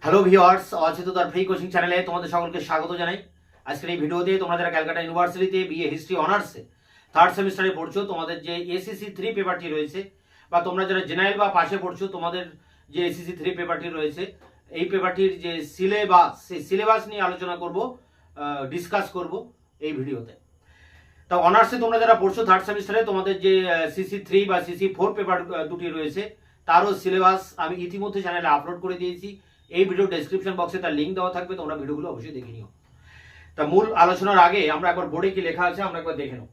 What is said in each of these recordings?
Hello viewers, অচিত তার free coaching চ্যানেলে তোমাদের সকলকে স্বাগত জানাই। আজকের এই ভিডিওতে তোমরা যারা ক্যালকাটা ইউনিভার্সিটিতে বিএ হিস্ট্রি অনার্সে থার্ড সেমিস্টারে পড়ছো, তোমাদের যে এসিসি 3 পেপারটি রয়েছে, বা তোমরা যারা জেনারেল বা পাশে পড়ছো, তোমাদের যে এসিসি 3 পেপারটি রয়েছে, এই পেপারটির যে সিলেবাস, সেই সিলেবাস নিয়ে আলোচনা করব, ডিসকাস করব এই ভিডিওতে। তা অনার্সে তোমরা যারা পড়ছো থার্ড সেমিস্টারে, তোমাদের যে সিসি 3 বা সিসি 4 পেপার দুটি রয়েছে, তারও সিলেবাস আমি ইতিমধ্যে চ্যানেলে আপলোড করে দিয়েছি। এই ভিডিও ডেসক্রিপশন বক্সে তার লিঙ্ক দেওয়া থাকবে, তোমরা ভিডিওগুলো অবশ্যই দেখে নিও। তা মূল আলোচনার আগে আমরা একবার বোর্ডে কি লেখা আছে আমরা একবার দেখে নেব।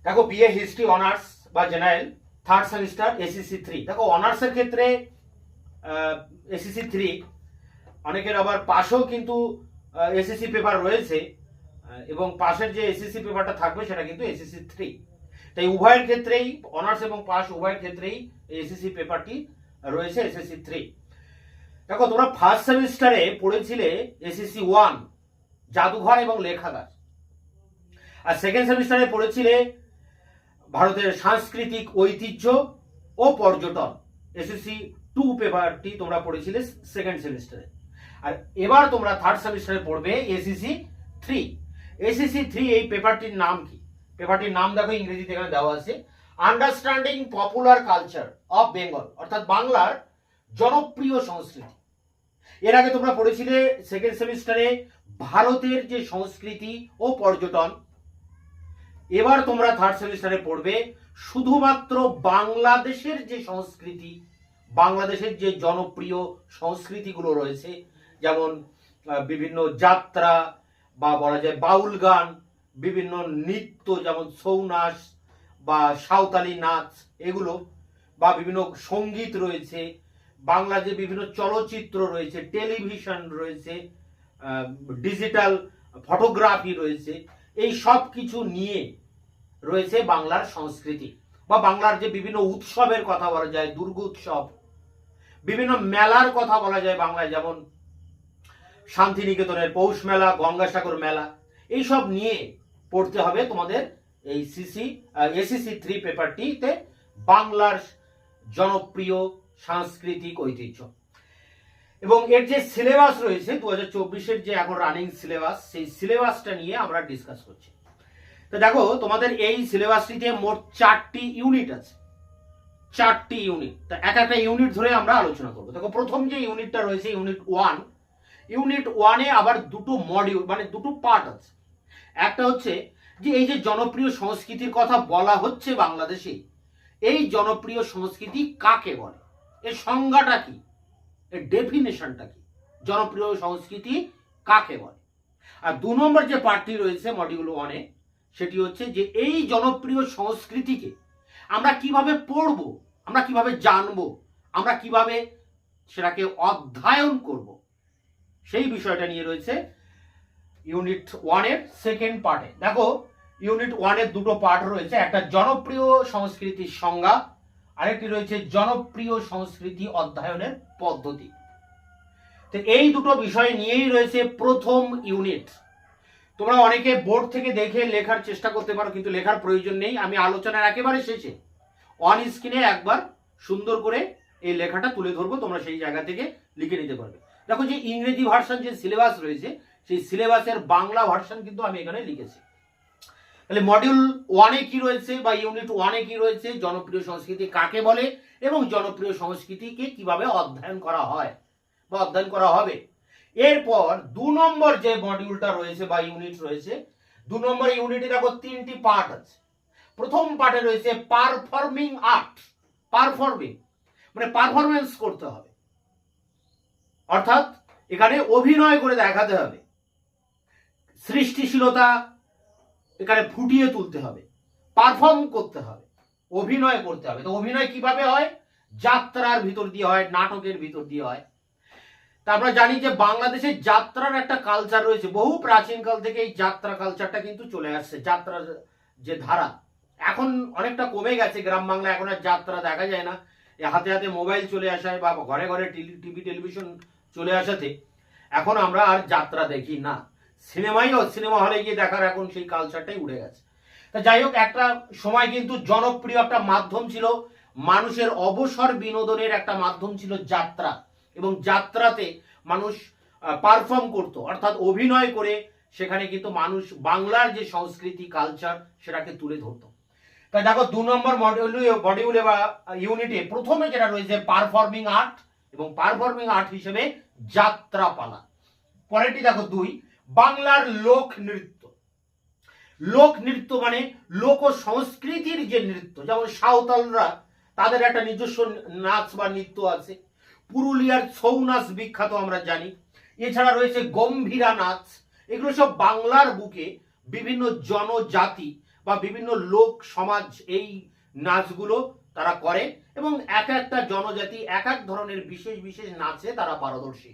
দেখো, বিএ হিস্ট্রি অনার্স বা জেনারেল থার্ড সেমিস্টার এসিসি 3। দেখো, অনার্সের ক্ষেত্রে এসিসি 3, অনেকের আবার পাশেও কিন্তু এসিসি পেপার রয়েছে, এবং পাশের যে এসিসি পেপারটা থাকবে সেটা কিন্তু এসিসি 3। তাই উভয়ের ক্ষেত্রেই, অনার্স এবং পাস উভয়ের ক্ষেত্রেই এসিসি পেপারটি রয়েছে এসিসি 3। দেখো, তোমরা ফার্স্ট সেমিস্টারে পড়েছিলে এসিসি 1 জাদুঘর এবং লেখাগার, আর সেকেন্ড সেমিস্টারে পড়েছিলে ভারতের সাংস্কৃতিক ঐতিহ্য ও পর্যটন। এসিসি 2 পেপারটি তোমরা পড়েছিলে সেকেন্ড সেমিস্টারে। আর এবার তোমরা থার্ড সেমিস্টারে পড়বে এসিসি 3। এসিসি 3 এই পেপারটির নাম কি? পেপারটির নাম দেখো, ইংরেজিতে এখানে দেওয়া আছে, understanding popular culture of Bengal, অর্থাৎ বাংলার জনপ্রিয় সংস্কৃতি। এর আগে তোমরা পড়েছিলে সেকেন্ড সেমিস্টারে ভারতের যে সংস্কৃতি ও পর্যটন। এবার তোমরা থার্ড সেমিস্টারে পড়বে শুধুমাত্র বাংলাদেশের যে সংস্কৃতি, বাংলাদেশের যে জনপ্রিয় সংস্কৃতিগুলো রয়েছে, যেমন বিভিন্ন যাত্রা, বা বলা যায় বাউল গান, বিভিন্ন নৃত্য যেমন ছৌ নাচ বা সাঁওতালি নাচ, এগুলো, বা বিভিন্ন সঙ্গীত রয়েছে, বাংলা যে বিভিন্ন চলচ্চিত্র রয়েছে, টেলিভিশন রয়েছে, ডিজিটাল ফটোগ্রাফি রয়েছে, এই সব কিছু নিয়ে রয়েছে বাংলার সংস্কৃতি। বা বাংলার যে বিভিন্ন উৎসবের কথা বলা যায়, দুর্গোৎসব, বিভিন্ন মেলার কথা বলা যায় বাংলায়, যেমন শান্তিনিকেতনের পৌষ মেলা, গঙ্গাসাগর মেলা, এইসব নিয়ে পড়তে হবে তোমাদের এই এসিসি 3 পেপারটিতে, বাংলার জনপ্রিয় সাংস্কৃতিক ঐতিহ্য। এবং এর যে সিলেবাস রয়েছে 2024-এর যে এখন রানিং সিলেবাস, সেই সিলেবাসটা নিয়ে আমরা ডিসকাস করছি। তো দেখো, তোমাদের এই সিলেবাসটিতে মোট 4টি ইউনিট আছে, 4টি ইউনিট। তা এক একটা ইউনিট ধরে আমরা আলোচনা করবো। দেখো, প্রথম যে ইউনিটটা রয়েছে ইউনিট 1, ইউনিট 1-এ আবার দুটো মডিউল, মানে দুটো পার্ট আছে। একটা হচ্ছে যে এই যে জনপ্রিয় সংস্কৃতির কথা বলা হচ্ছে বাংলাদেশে, এই জনপ্রিয় সংস্কৃতি কাকে বলে, এর সংজ্ঞাটা কি, এর ডেফিনেশনটা কি, জনপ্রিয় সংস্কৃতি কাকে বলে। আর 2 নম্বর যে পার্টটি রয়েছে মডিউল 1-এ, সেটি হচ্ছে যে এই জনপ্রিয় সংস্কৃতিকে আমরা কিভাবে পড়ব, আমরা কিভাবে জানব, আমরা কিভাবে সেটাকে অধ্যয়ন করব, সেই বিষয়টা নিয়ে রয়েছে ইউনিট 1-এর সেকেন্ড পার্টে। দেখো, ইউনিট 1-এর দুটো পার্ট রয়েছে, একটা জনপ্রিয় সংস্কৃতির সংজ্ঞা, আরেকটি রয়েছে জনপ্রিয় সংস্কৃতি অধ্যয়নের পদ্ধতি। তো এই দুটো বিষয় নিয়েই রয়েছে প্রথম ইউনিট। তোমরা অনেকে বোর্ড থেকে দেখে লেখার চেষ্টা করতে পারো, কিন্তু লেখার প্রয়োজন নেই। আমি আলোচনার একেবারে শেষে অন স্ক্রিনে একবার সুন্দর করে এই লেখাটা তুলে ধরবো, তোমরা সেই জায়গা থেকে লিখে নিতে পারবে। দেখো, যে ইংরেজি ভার্সন যে সিলেবাস রয়েছে, সেই সিলেবাসের বাংলা ভার্সন কিন্তু আমি এখানে লিখেছি। তাহলে মডিউল 1-এ কি রয়েছে, বা ইউনিট 1-এ কি রয়েছে, জনপ্রিয় সংস্কৃতি কাকে বলে এবং জনপ্রিয় সংস্কৃতিকে কিভাবে অধ্যয়ন করা হয় বা অধ্যয়ন করা হবে। এরপর 2 নম্বর যে মডিউলটা রয়েছে বা ইউনিট রয়েছে, 2 নম্বর ইউনিটে দেখো 3টি পার্ট আছে। প্রথম পার্টে রয়েছে পারফর্মিং আর্ট। পারফর্মিং মানে পারফরমেন্স করতে হবে, অর্থাৎ এখানে অভিনয় করে দেখাতে হবে, সৃষ্টিশীলতা এখানে ফুটিয়ে তুলতে হবে, পারফর্ম করতে হবে, অভিনয় করতে হবে। তো অভিনয় কিভাবে হয়? যাত্রার ভিতর দিয়ে হয়, নাটকের ভিতর দিয়ে হয়। তা আমরা জানি যে বাংলাদেশের যাত্রার একটা কালচার রয়েছে, বহু প্রাচীনকাল থেকে এই যাত্রা কালচারটা কিন্তু চলে আসছে। যাত্রার যে ধারা এখন অনেকটা কমে গেছে, গ্রাম বাংলা এখন আর যাত্রা দেখা যায় না। হাতে হাতে মোবাইল চলে আসায় বা ঘরে ঘরে টিভি টেলিভিশন চলে আসাতে এখন আমরা আর যাত্রা দেখি না। সিনেমা হলে গিয়ে দেখার এখন সেই কালচারটাই উড়ে গেছে। তা যাই হোক, একটা সময় কিন্তু জনপ্রিয় একটা মাধ্যম ছিল, মানুষের অবসর বিনোদনের একটা মাধ্যম ছিল যাত্রা। এবং যাত্রাতে মানুষ পারফর্ম করতো, অর্থাৎ অভিনয় করে সেখানে কিন্তু মানুষ বাংলার যে সংস্কৃতি কালচার সেটাকে তুলে ধরতো। তাই দেখো 2 নম্বর মডিউলে বা ইউনিটে প্রথমে যেটা রয়েছে পারফর্মিং আর্ট, এবং পারফর্মিং আর্ট হিসেবে যাত্রাপালা। পরেরটি দেখো 2 বাংলার লোক নৃত্য। লোক নৃত্য মানে লোক সংস্কৃতির যে নৃত্য, যেমন সাঁওতালরা তাদের একটা নিজস্ব নাচ বা নৃত্য আছে, পুরুলিয়ার ছৌ নাচ বিখ্যাত আমরা জানি, এছাড়া রয়েছে গম্ভীরা নাচ। এগুলো সব বাংলার বুকে বিভিন্ন জনজাতি বা বিভিন্ন লোক সমাজ এই নাচগুলো তারা করে, এবং এক একটা জনজাতি এক এক ধরনের বিশেষ বিশেষ নাচে তারা পারদর্শী।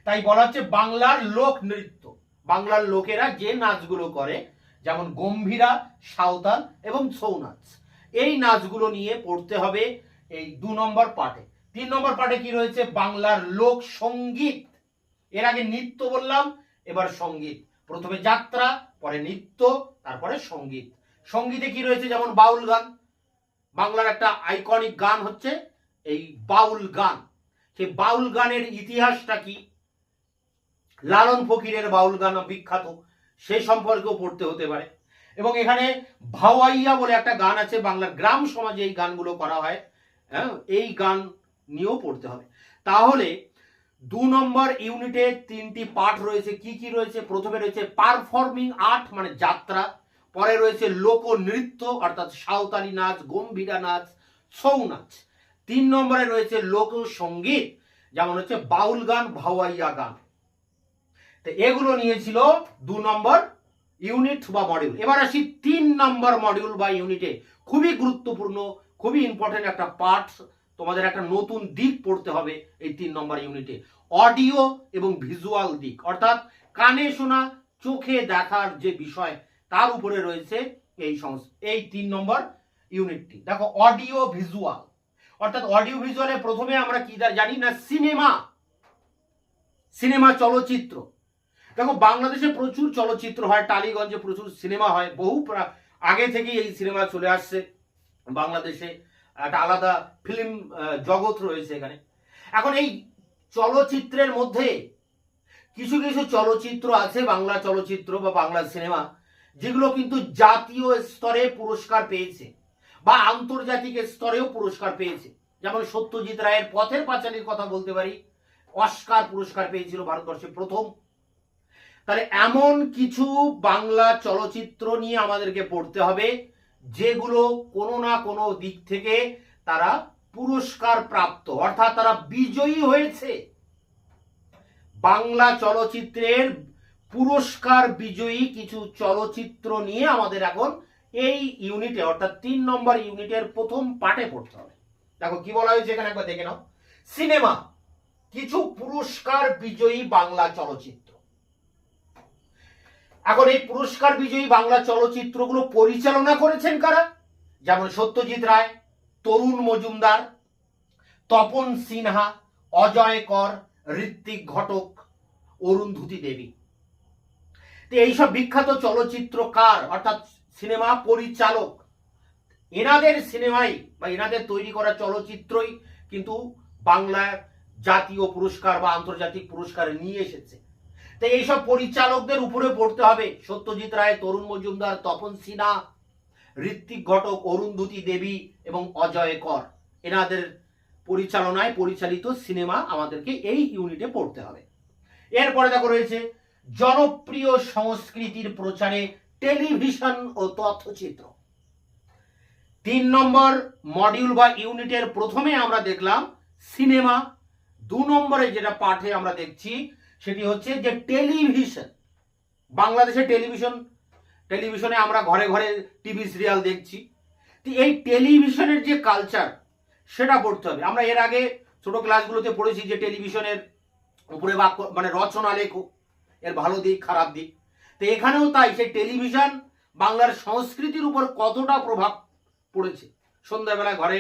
তাই বলা হচ্ছে বাংলার লোক নৃত্য, বাংলার লোকেরা যে নাচগুলো করে, যেমন গম্ভীরা, সাঁওতাল এবং ছৌ নাচ, এই নাচগুলো নিয়ে পড়তে হবে এই 2 নম্বর পার্টে। 3 নম্বর পার্টে কি রয়েছে বাংলার লোক সঙ্গীত। এর আগে নৃত্য বললাম, এবার সঙ্গীত। প্রথমে যাত্রা, পরে নৃত্য, তারপরে সঙ্গীত। সঙ্গীতে কি রয়েছে যেমন বাউল গান, বাংলার একটা আইকনিক গান হচ্ছে এই বাউল গান। সেই বাউল গানের ইতিহাসটা কি, লালন ফকিরের বাউল গান বিখ্যাত, সে সম্পর্কেও পড়তে হতে পারে। এবং এখানে ভাওয়াইয়া বলে একটা গান আছে, বাংলার গ্রাম সমাজে এই গানগুলো করা হয়, হ্যাঁ, এই গান নিয়েও পড়তে হবে। তাহলে 2 নম্বর ইউনিটে 3টি পার্ট রয়েছে। কি কি রয়েছে? প্রথমে রয়েছে পারফর্মিং আর্ট মানে যাত্রা, পরে রয়েছে লোক নৃত্য অর্থাৎ সাঁওতালি নাচ, গম্ভীরা নাচ, ছৌ নাচ। 3 নম্বরে রয়েছে লোক সঙ্গীত, যেমন হচ্ছে বাউল গান, ভাওয়াইয়া গান। তো এগুলো নিয়েছিল 2 নম্বর ইউনিট বা মডিউল। এবার আসি 3 নম্বর মডিউল বা ইউনিটে খুবই গুরুত্বপূর্ণ, খুবই ইম্পর্টেন্ট একটা পার্ট, তোমাদের একটা নতুন দিক পড়তে হবে এই 3 নম্বর ইউনিটে, অডিও এবং ভিজুয়াল দিক, অর্থাৎ কানে শোনা, চোখে দেখার যে বিষয় তার উপরে রয়েছে এই 3 নম্বর ইউনিটটি। দেখো অডিও ভিজুয়াল, অর্থাৎ অডিও ভিজুয়ালে প্রথমে আমরা কি জানি না, সিনেমা চলচ্চিত্র। দেখো বাংলাদেশে প্রচুর চলচ্চিত্র হয়, টালিগঞ্জে প্রচুর সিনেমা হয়, বহু আগে থেকেই এই সিনেমা চলে আসছে বাংলাদেশে, একটা আলাদা ফিল্ম জগৎ রয়েছে এখানে। এখন এই চলচ্চিত্রের মধ্যে কিছু কিছু চলচ্চিত্র আছে, বাংলা চলচ্চিত্র বা বাংলা সিনেমা, যেগুলো কিন্তু জাতীয় স্তরে পুরস্কার পেয়েছে বা আন্তর্জাতিক স্তরেও পুরস্কার পেয়েছে। যেমন সত্যজিৎ রায়ের পথের পাঁচালীর কথা বলতে পারি, অস্কার পুরস্কার পেয়েছিল ভারতবর্ষে প্রথম। তাহলে এমন কিছু বাংলা চলচ্চিত্র নিয়ে আমাদেরকে পড়তে হবে যেগুলো কোনো না কোনো দিক থেকে তারা পুরস্কার প্রাপ্ত, অর্থাৎ তারা বিজয়ী হয়েছে। বাংলা চলচ্চিত্রের পুরস্কার বিজয়ী কিছু চলচ্চিত্র নিয়ে আমাদের এখন এই ইউনিটে অর্থাৎ 3 নম্বর ইউনিটের প্রথম পার্টে পড়তে হবে। দেখো কি বলা হয়েছে এখানে, একবার দেখে নাও। সিনেমা, কিছু পুরস্কার বিজয়ী বাংলা চলচ্চিত্র। এখন এই পুরস্কার বিজয়ী বাংলা চলচ্চিত্রগুলো পরিচালনা করেছেন কারা? যেমন সত্যজিৎ রায়, তরুণ মজুমদার, তপন সিনহা, অজয় কর, ঋত্বিক ঘটক, অরুন্ধতী দেবী। এইসব বিখ্যাত চলচ্চিত্রকার অর্থাৎ সিনেমা পরিচালক, এনাদের সিনেমাই বা এনাদের তৈরি করা চলচ্চিত্রই কিন্তু বাংলার জাতীয় পুরস্কার বা আন্তর্জাতিক পুরস্কার নিয়ে এসেছে। তো এইসব পরিচালকদের উপরে পড়তে হবে, সত্যজিৎ রায়, তরুণ মজুমদার, তপন সিনহা, ঋত্বিক ঘটক, অরুন্ধতী দেবী এবং অজয় কর, এনাদের পরিচালনায় পরিচালিত সিনেমা আমাদেরকে এই ইউনিটে পড়তে হবে। এরপরে দেখো রয়েছে জনপ্রিয় সংস্কৃতির প্রচারে টেলিভিশন ও তথ্যচিত্র। 3 নম্বর মডিউল বা ইউনিটের প্রথমে আমরা দেখলাম সিনেমা, 2 নম্বরে যেটা পাঠে আমরা দেখছি সেটি হচ্ছে যে টেলিভিশন। বাংলাদেশে টেলিভিশনে আমরা ঘরে ঘরে টিভি সিরিয়াল দেখছি, তো এই টেলিভিশনের যে কালচার সেটা পড়তে হবে। আমরা এর আগে ছোট ক্লাসগুলোতে পড়েছি যে টেলিভিশনের উপরে বাক্য মানে রচনা লেখো, এর ভালো দিক খারাপ দিক। তো এখানেও তাই, সেই টেলিভিশন বাংলার সংস্কৃতির উপর কতটা প্রভাব পড়েছে। সন্ধ্যাবেলা ঘরে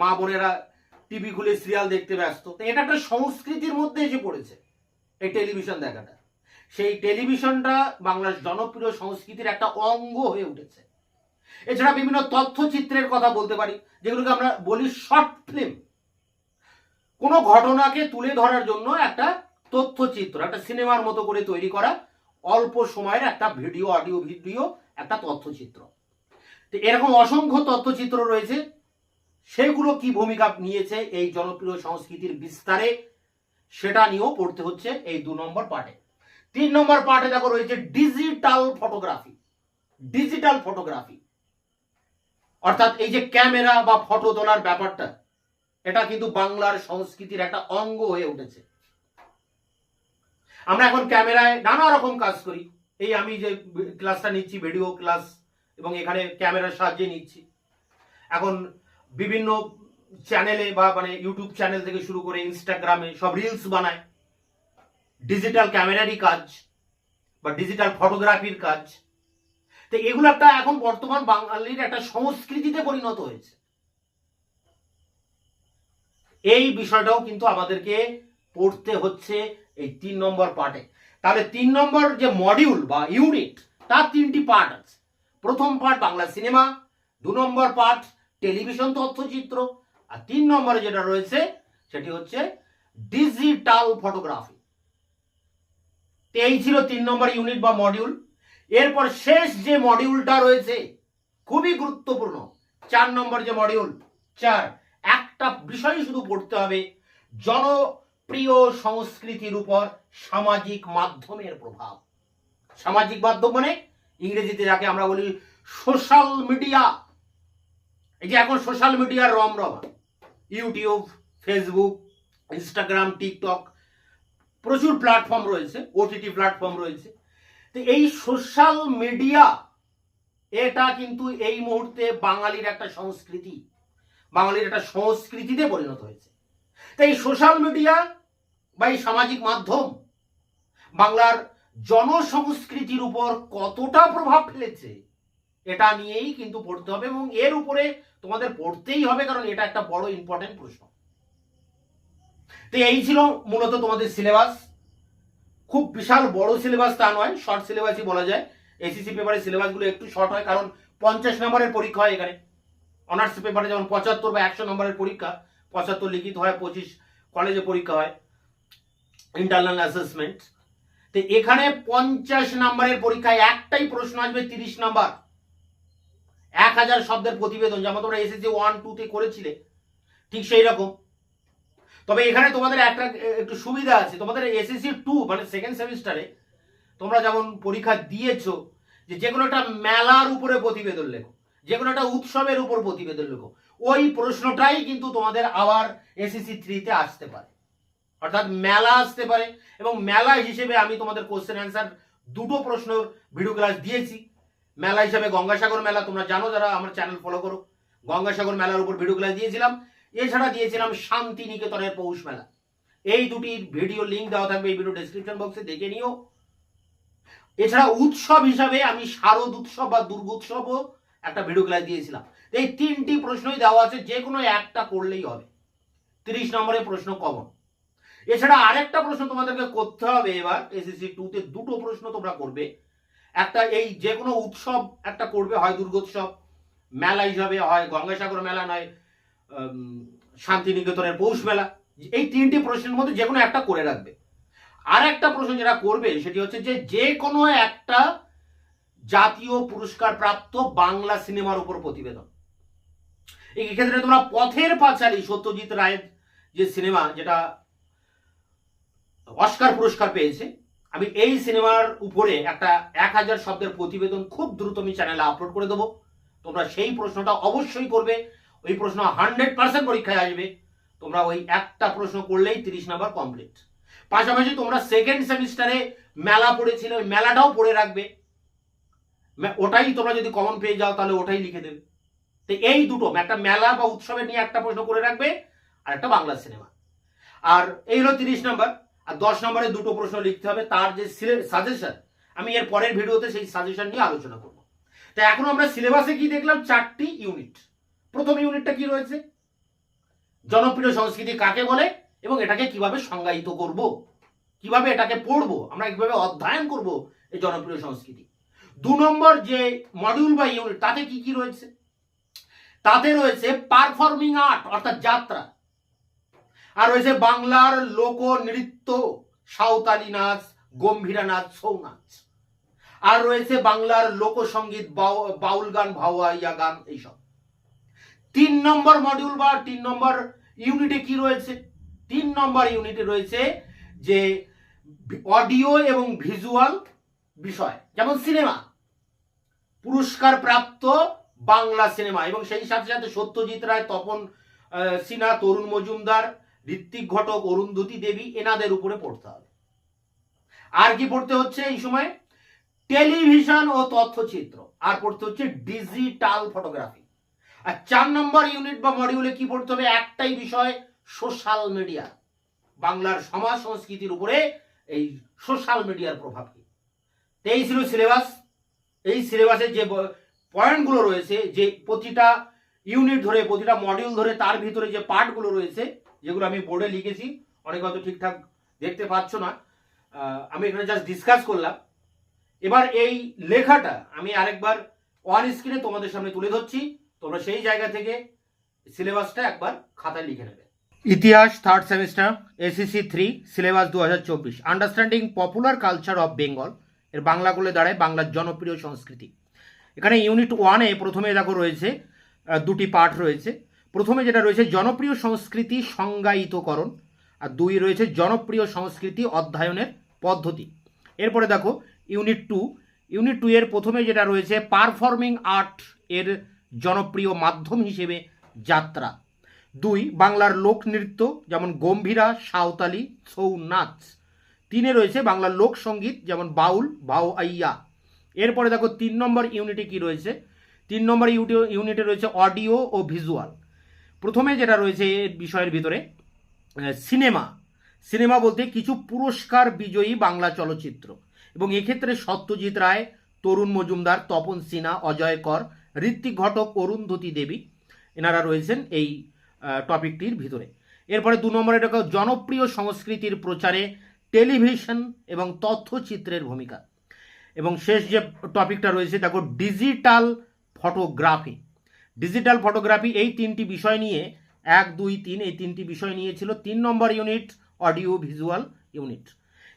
মা বোনেরা টিভি খুলে সিরিয়াল দেখতে ব্যস্ত, তো এটা একটা সংস্কৃতির মধ্যে এসে পড়েছে এই টেলিভিশন দেখাটা। সেই টেলিভিশনটা বাংলার জনপ্রিয় সংস্কৃতির একটা অঙ্গ হয়ে উঠেছে। এছাড়া বিভিন্ন তথ্যচিত্রের কথা বলতে পারি, যেগুলোকে আমরা বলি শর্ট ফিল্ম। কোনো ঘটনাকে তুলে ধরার জন্য একটা তথ্যচিত্র, একটা সিনেমার মতো করে তৈরি করা অল্প সময়ের একটা ভিডিও, অডিও ভিডিও, একটা তথ্যচিত্র। তো এরকম অসংখ্য তথ্যচিত্র রয়েছে, সেগুলো কি ভূমিকা নিয়েছে এই জনপ্রিয় সংস্কৃতির বিস্তারে সেটা নিয়েও পড়তে হচ্ছে এই 2 নম্বর পার্টে। 3 নম্বর পার্টে দেখো রয়েছে ডিজিটাল ফটোগ্রাফি। ডিজিটাল ফটোগ্রাফি অর্থাৎ এই যে ক্যামেরা বা ফটো তোলার ব্যাপারটা, এটা কিন্তু বাংলার সংস্কৃতির একটা অঙ্গ হয়ে উঠেছে। আমরা এখন ক্যামেরায় নানা রকম কাজ করি। এই আমি যে ক্লাসটা নিচ্ছি, ভিডিও ক্লাস, এবং এখানে ক্যামেরার সাহায্যে নিচ্ছি। এখন বিভিন্ন চ্যানেলে বা মানে ইউটিউব চ্যানেল থেকে শুরু করে ইনস্টাগ্রামে সব রিলস বানায়, ডিজিটাল ক্যামেরারই কাজ বা ডিজিটাল ফটোগ্রাফির কাজ। তো এগুলো একটা এখন বর্তমান বাঙালির একটা সংস্কৃতিতে পরিণত হয়েছে। এই বিষয়টাও কিন্তু আমাদেরকে পড়তে হচ্ছে এই 3 নম্বর পার্টে। তাহলে 3 নম্বর যে মডিউল বা ইউনিট, তার 3টি পার্ট আছে। প্রথম পার্ট বাংলা সিনেমা, 2 নম্বর পার্ট টেলিভিশন তথ্যচিত্র, আর 3 নম্বরে যেটা রয়েছে সেটি হচ্ছে ডিজিটাল ফটোগ্রাফি। এই ছিল 3 নম্বর ইউনিট বা মডিউল। এরপর শেষ যে মডিউলটা রয়েছে খুবই গুরুত্বপূর্ণ, 4 নম্বর যে মডিউল 4, একটা বিষয় শুধু পড়তে হবে, জনপ্রিয় সংস্কৃতির উপর সামাজিক মাধ্যমের প্রভাব। সামাজিক মাধ্যম মানে ইংরেজিতে যাকে আমরা বলি সোশ্যাল মিডিয়া। এই যে এখন সোশ্যাল মিডিয়ার রমরমা, ইউটিউব, ফেসবুক, ইনস্টাগ্রাম, টিকটক, প্রচুর প্ল্যাটফর্ম রয়েছে, ওটিটি প্ল্যাটফর্ম রয়েছে। তো এই সোশ্যাল মিডিয়া, এটা কিন্তু এই মুহূর্তে বাঙালির একটা সংস্কৃতি, বাঙালির একটা সংস্কৃতিতে পরিণত হয়েছে। তো এই সোশ্যাল মিডিয়া বা এই সামাজিক মাধ্যম বাংলার জনসংস্কৃতির উপর কতটা প্রভাব ফেলেছে, এটা নিয়েই কিন্তু পড়তে হবে, এবং এর উপরে তোমাদের পড়তেই হবে, কারণ এটা একটা বড় ইম্পর্টেন্ট প্রশ্ন। তো এই ছিল মূলত তোমাদের সিলেবাস। খুব বিশাল বড় সিলেবাস তা নয়, শর্ট সিলেবাসই বলা যায়। এসএসসি পেপারের সিলেবাসগুলো একটু শর্ট হয়, কারণ 50 নম্বরের পরীক্ষা হয় এখানে। অনার্স পেপারে যেমন 75 বা 100 নম্বরের পরীক্ষা, 75 লিখিত হয়, 25 কলেজে পরীক্ষা হয়, ইন্টারনাল অ্যাসেসমেন্ট। তো এখানে 50 নম্বরের পরীক্ষায় একটাই প্রশ্ন আসবে 30 নম্বর, 1000 শব্দের প্রতিবেদন, যেমন তোমরা এসএসসি 1, 2 তে করেছিলে, ঠিক সেই রকম। তবে এখানে তোমাদের একটা একটু সুবিধা আছে, তোমাদের এসএসসি 2 মানে সেকেন্ড সেমিস্টারে তোমরা যেমন পরীক্ষা দিয়েছো, যে কোনো একটা মেলার উপরে প্রতিবেদন লেখো, যে কোনো একটা উৎসবের উপর প্রতিবেদন লেখো, ওই প্রশ্নটাই কিন্তু তোমাদের আবার এসএসসি 3 তে আসতে পারে, অর্থাৎ মেলা আসতে পারে। এবং মেলা হিসেবে আমি তোমাদের কোশ্চেন অ্যান্সার 2টো প্রশ্নের ভিডিও ক্লাস দিয়েছি। মেলা হিসাবে গঙ্গাসাগর মেলা, তোমরা জানো যারা আমার চ্যানেল ফলো করো, গঙ্গাসাগর মেলার উপর ভিডিও ক্লাস দিয়েছিলাম। এছাড়া দিয়েছিলাম শান্তিনিকেতনের পৌষ মেলা। এই দুটির ভিডিও লিঙ্ক দেওয়া থাকবে এই ভিডিও ডেসক্রিপশন বক্সে, দেখে নিও। এছাড়া উৎসব হিসাবে আমি শারদ উৎসব বা দুর্গোৎসবও একটা ভিডিও ক্লাস দিয়েছিলাম। এই 3টি প্রশ্নই দেওয়া আছে, যে কোনো একটা করলেই হবে। 30 নম্বরের প্রশ্ন কমন। এছাড়া আরেকটা প্রশ্ন তোমাদেরকে করতে হবে এবার এসএসসি 2 তে, 2টো প্রশ্ন তোমরা করবে। একটা এই যে কোনো উৎসব একটা করবে, হয় দুর্গোৎসব মেলা হিসাবে, হয় গঙ্গাসাগর মেলা, নয় শান্তিনিকেতনের পৌষ মেলা। এই 3টি প্রশ্নের মধ্যে যে কোনো একটা করে রাখবে। আর একটা প্রশ্ন যেটা করবে সেটি হচ্ছে যে কোনো একটা জাতীয় পুরস্কার প্রাপ্ত বাংলা সিনেমার উপর প্রতিবেদন। এই ক্ষেত্রে তোমরা পথের পাঁচালী, সত্যজিৎ রায়ের যে সিনেমা, যেটা অস্কার পুরস্কার পেয়েছে, আমি এই সিনেমার উপরে একটা 1000 শব্দের প্রতিবেদন খুব দ্রুত আমি চ্যানেলে আপলোড করে দেবো। তোমরা সেই প্রশ্নটা অবশ্যই করবে। ওই প্রশ্ন 100% পরীক্ষায় আসবে। তোমরা ওই একটা প্রশ্ন করলেই 30 নম্বর কমপ্লিট। পাশাপাশি তোমরা সেকেন্ড সেমিস্টারে মেলা পড়েছিলে, ওই মেলাটাও পড়ে রাখবে। ওটাই তোমরা যদি কমন পেয়ে যাও তাহলে ওটাই লিখে দেবে। তো এই দুটো, একটা মেলা বা উৎসবের নিয়ে একটা প্রশ্ন করে রাখবে, আর একটা বাংলা সিনেমা। আর এই হলো 30 নম্বর। আর 10 নম্বরে 2টো প্রশ্ন লিখতে হবে। তার যে সাজেশন, আমি এর পরের ভিডিওতে সেই সাজেশন নিয়ে আলোচনা করব। তো এখন আমরা সিলেবাসে কি দেখলাম, 4টি ইউনিট। প্রথম ইউনিটটা কি রয়েছে, জনপ্রিয় সংস্কৃতি কাকে বলে এবং এটাকে কিভাবে সংজ্ঞায়িত করব, কিভাবে এটাকে পড়বো, আমরা কিভাবে অধ্যয়ন করব এই জনপ্রিয় সংস্কৃতি। 2 নম্বর যে মডিউল বা ইউনিট, তাতে কি কি রয়েছে, তাতে রয়েছে পারফর্মিং আর্ট অর্থাৎ যাত্রা। আর রয়েছে বাংলার লোক নৃত্য, সাঁওতালি নাচ, গম্ভীরা নাচ, ছৌ নাচ। আর রয়েছে বাংলার লোকসঙ্গীত, বাউল গান, ভাওয়াইয়া গান, এইসব। 3 নম্বর মডিউল বা 3 নম্বর ইউনিটে কি রয়েছে? 3 নম্বর ইউনিটে রয়েছে যে অডিও এবং ভিজুয়াল বিষয়, যেমন সিনেমা, পুরস্কার প্রাপ্ত বাংলা সিনেমা, এবং সেই সাথে সাথে সত্যজিৎ রায়, তপন সিনহা, তরুণ মজুমদার, ঋত্বিক ঘটক, অরুন্ধতী দেবী, এনাদের উপরে পড়তে হবে। আর কি পড়তে হচ্ছে এই সময়? টেলিভিশন ও তথ্যচিত্র, আর পড়তে হচ্ছে ডিজিটাল ফটোগ্রাফি। আর 4 নম্বর ইউনিট বা মডিউলে কি পড়তে হবে? একটাই বিষয়, সোশ্যাল মিডিয়া, বাংলার সমাজ সংস্কৃতির উপরে এই সোশ্যাল মিডিয়ার প্রভাব কি। এই ছিল সিলেবাস। এই সিলেবাসের যে পয়েন্টগুলো রয়েছে, যে প্রতিটা ইউনিট ধরে, প্রতিটা মডিউল ধরে তার ভিতরে যে পার্টগুলো রয়েছে, যেগুলো আমি বোর্ডে লিখেছি, অনেক হয়তো ঠিকঠাক দেখতে পাচ্ছ না, আমি এখানে জাস্ট ডিসকাস করলাম। এবার এই লেখাটা আমি আরেকবার অন স্ক্রিনে তোমাদের সামনে তুলে ধরছি, তোমরা সেই জায়গা থেকে সিলেবাসটা একবার খাতায় লিখে নেবে। ইতিহাস 3rd semester, SSC 3, syllabus 2024, understanding popular culture of Bengal. এর বাংলা করলে দাঁড়ায় বাংলার জনপ্রিয় সংস্কৃতি। এখানে ইউনিট 1-এ প্রথমে দেখো রয়েছে 2টি পার্ট রয়েছে। প্রথমে যেটা রয়েছে জনপ্রিয় সংস্কৃতি সংজ্ঞায়িতকরণ, আর 2 রয়েছে জনপ্রিয় সংস্কৃতি অধ্যয়নের পদ্ধতি। এরপরে দেখো ইউনিট 2 এর প্রথমে যেটা রয়েছে পারফর্মিং আর্ট এর জনপ্রিয় মাধ্যম হিসেবে যাত্রা। 2 বাংলার লোকনৃত্য, যেমন গম্ভীরা, সাঁওতালি, ছৌ নাচ। 3-এ রয়েছে বাংলার লোকসঙ্গীত, যেমন বাউল, ভাওয়াইয়া। এরপরে দেখো 3 নম্বর ইউনিটে কি রয়েছে? 3 নম্বর ইউনিটে রয়েছে অডিও ও ভিজুয়াল। প্রথমে যেটা রয়েছে এই বিষয়ের ভিতরে সিনেমা বলতে কিছু পুরস্কার বিজয়ী বাংলা চলচ্চিত্র, এবং এক্ষেত্রে সত্যজিৎ রায়, তরুণ মজুমদার, তপন সিনহা, অজয় কর, ঋত্বিক ঘটক, অরুন্ধতী দেবী, এনারা রয়েছেন এই টপিকটির ভিতরে। এরপরে 2 নম্বরে দেখো জনপ্রিয় সংস্কৃতির প্রচারে টেলিভিশন এবং তথ্যচিত্রের ভূমিকা। এবং শেষ যে টপিকটা রয়েছে দেখো ডিজিটাল ফটোগ্রাফি। এই 3টি বিষয় নিয়ে 1, 2, 3 এই 3টি বিষয় নিয়েছিল 3 নম্বর ইউনিট, অডিও ভিজুয়াল ইউনিট।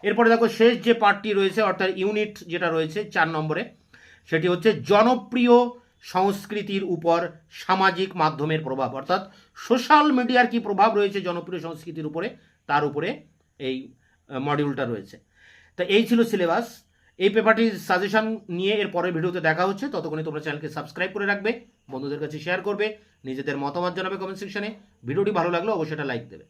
এরপরে দেখো শেষ যে পার্টটি রয়েছে, অর্থাৎ ইউনিট যেটা রয়েছে 4 নম্বরে, সেটি হচ্ছে জনপ্রিয় সংস্কৃতির উপর সামাজিক মাধ্যমের প্রভাব, অর্থাৎ সোশ্যাল মিডিয়ার কি প্রভাব রয়েছে জনপ্রিয় সংস্কৃতির উপরে, তার উপরে এই মডিউলটা রয়েছে। তো এই ছিল সিলেবাস। এই পেপারটির সাজেশন নিয়ে এর পরের ভিডিওতে দেখা হচ্ছে। ততক্ষণে তোমরা চ্যানেলকে সাবস্ক্রাইব করে রাখবে, বন্ধুদের কাছে শেয়ার করবে, নিজেদের মতামত জানাবে কমেন্ট সেকশনে। ভিডিওটি ভালো লাগলে অবশ্যই এটা লাইক দেবে।